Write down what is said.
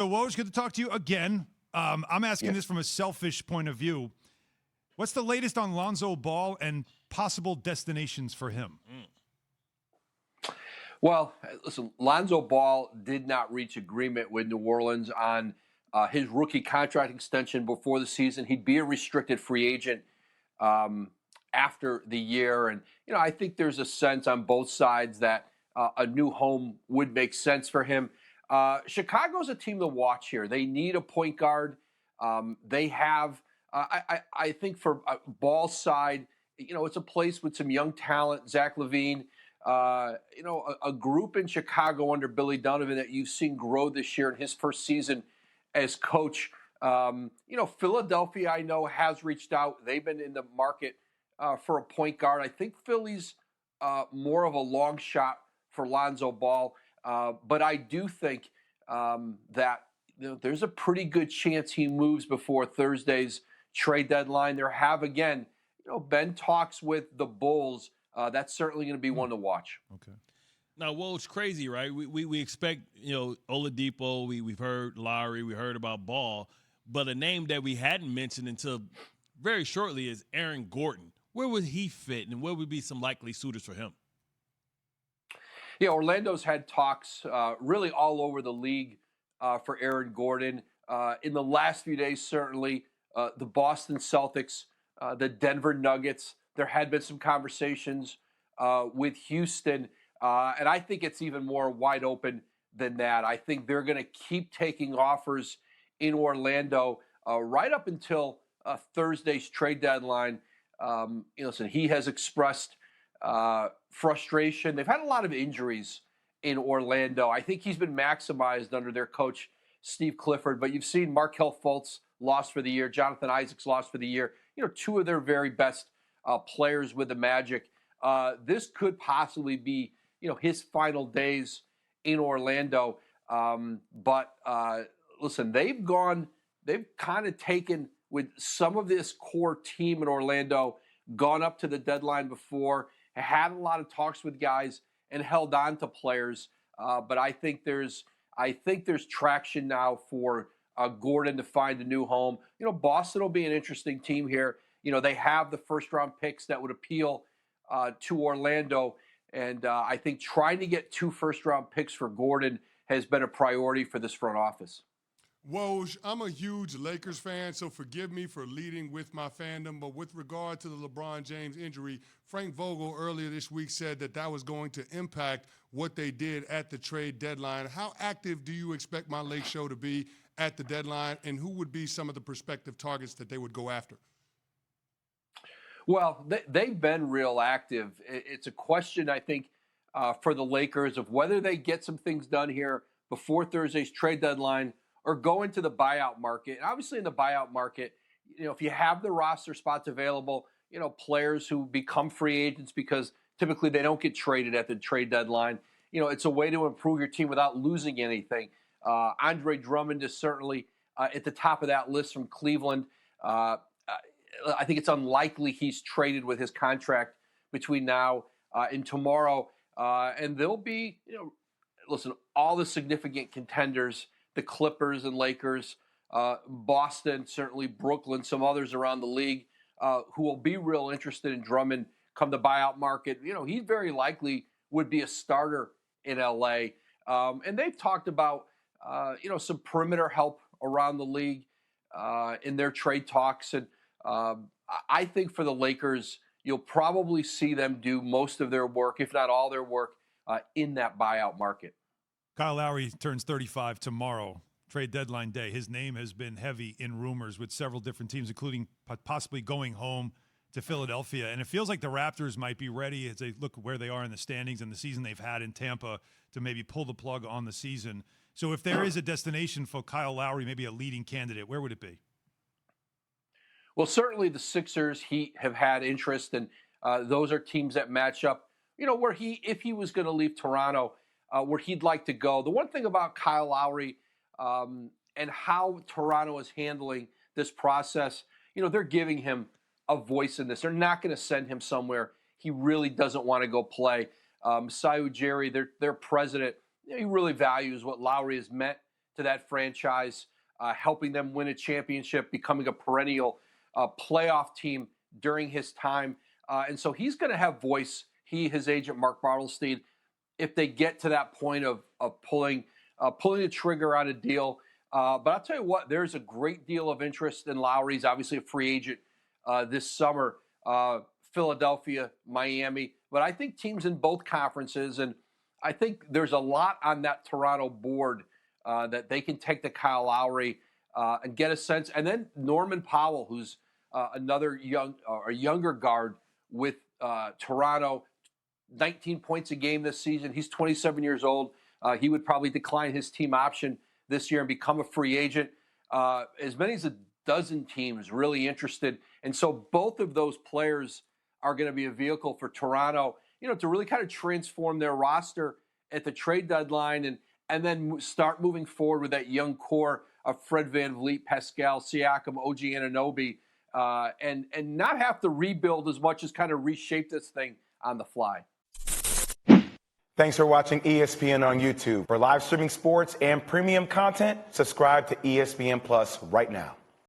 So, Woj, good to talk to you again. I'm asking Yeah. this from a selfish point of view. What's the latest on Lonzo Ball and possible destinations for him? Well, listen, Lonzo Ball did not reach agreement with New Orleans on his rookie contract extension before the season. He'd be a restricted free agent um, after the year. And, I think there's a sense on both sides that a new home would make sense for him. Chicago's a team to watch here. They need a point guard. They have, I think, for Ball's side, it's a place with some young talent, Zach LaVine. A group in Chicago under Billy Donovan that you've seen grow this year in his first season as coach. Philadelphia, I know, has reached out. They've been in the market for a point guard. I think Philly's more of a long shot for Lonzo Ball. But I do think that there's a pretty good chance he moves before Thursday's trade deadline. There have, again, been talks with the Bulls. That's certainly going to be one to watch. Okay. Now, Woj, crazy, right? We expect, Oladipo. We've heard Lowry. We heard about Ball. But a name that we hadn't mentioned until very shortly is Aaron Gordon. Where would he fit, and where would be some likely suitors for him? Yeah, Orlando's had talks really all over the league for Aaron Gordon. In the last few days, certainly, the Boston Celtics, the Denver Nuggets, there had been some conversations with Houston, and I think it's even more wide open than that. I think they're going to keep taking offers in Orlando right up until Thursday's trade deadline. So he has expressed frustration. They've had a lot of injuries in Orlando. I think he's been maximized under their coach, Steve Clifford, but you've seen Markelle Fultz lost for the year, Jonathan Isaacs lost for the year, two of their very best players with the Magic. This could possibly be, his final days in Orlando. But listen, they've kind of taken with some of this core team in Orlando, gone up to the deadline before, had a lot of talks with guys and held on to players. But I think there's traction now for Gordon to find a new home. Boston will be an interesting team here. They have the first-round picks that would appeal to Orlando. And I think trying to get 2 first-round picks for Gordon has been a priority for this front office. Woj, I'm a huge Lakers fan, so forgive me for leading with my fandom. But with regard to the LeBron James injury, Frank Vogel earlier this week said that was going to impact what they did at the trade deadline. How active do you expect my Lake Show to be at the deadline, and who would be some of the prospective targets that they would go after? Well, they've been real active. It's a question, I think, for the Lakers of whether they get some things done here before Thursday's trade deadline or go into the buyout market. And obviously in the buyout market, if you have the roster spots available, players who become free agents because typically they don't get traded at the trade deadline, it's a way to improve your team without losing anything. Andre Drummond is certainly at the top of that list from Cleveland. I think it's unlikely he's traded with his contract between now and tomorrow. And there'll be, listen, all the significant contenders, the Clippers and Lakers, Boston, certainly Brooklyn, some others around the league who will be real interested in Drummond come the buyout market. He very likely would be a starter in L.A. And they've talked about, some perimeter help around the league in their trade talks. And I think for the Lakers, you'll probably see them do most of their work, if not all their work, in that buyout market. Kyle Lowry turns 35 tomorrow, trade deadline day. His name has been heavy in rumors with several different teams, including possibly going home to Philadelphia. And it feels like the Raptors might be ready as they look where they are in the standings and the season they've had in Tampa to maybe pull the plug on the season. So if there is a destination for Kyle Lowry, maybe a leading candidate, where would it be? Well, certainly the Sixers, Heat have had interest, and those are teams that match up, where if he was going to leave Toronto, where he'd like to go. The one thing about Kyle Lowry and how Toronto is handling this process, they're giving him a voice in this. They're not going to send him somewhere he really doesn't want to go play. Masai Ujiri, their president, he really values what Lowry has meant to that franchise, helping them win a championship, becoming a perennial playoff team during his time. And so he's going to have voice, his agent, Mark Bartelstein, if they get to that point of pulling the trigger on a deal. But I'll tell you what, there's a great deal of interest in Lowry. He's obviously a free agent this summer. Philadelphia, Miami. But I think teams in both conferences, and I think there's a lot on that Toronto board that they can take to Kyle Lowry and get a sense. And then Norman Powell, who's another younger guard with Toronto, 19 points a game this season. He's 27 years old. He would probably decline his team option this year and become a free agent. As many as a dozen teams really interested. And so both of those players are going to be a vehicle for Toronto, to really kind of transform their roster at the trade deadline and then start moving forward with that young core of Fred VanVleet, Pascal Siakam, OG Anunoby, and not have to rebuild as much as kind of reshape this thing on the fly. Thanks for watching ESPN on YouTube. For live streaming sports and premium content, subscribe to ESPN Plus right now.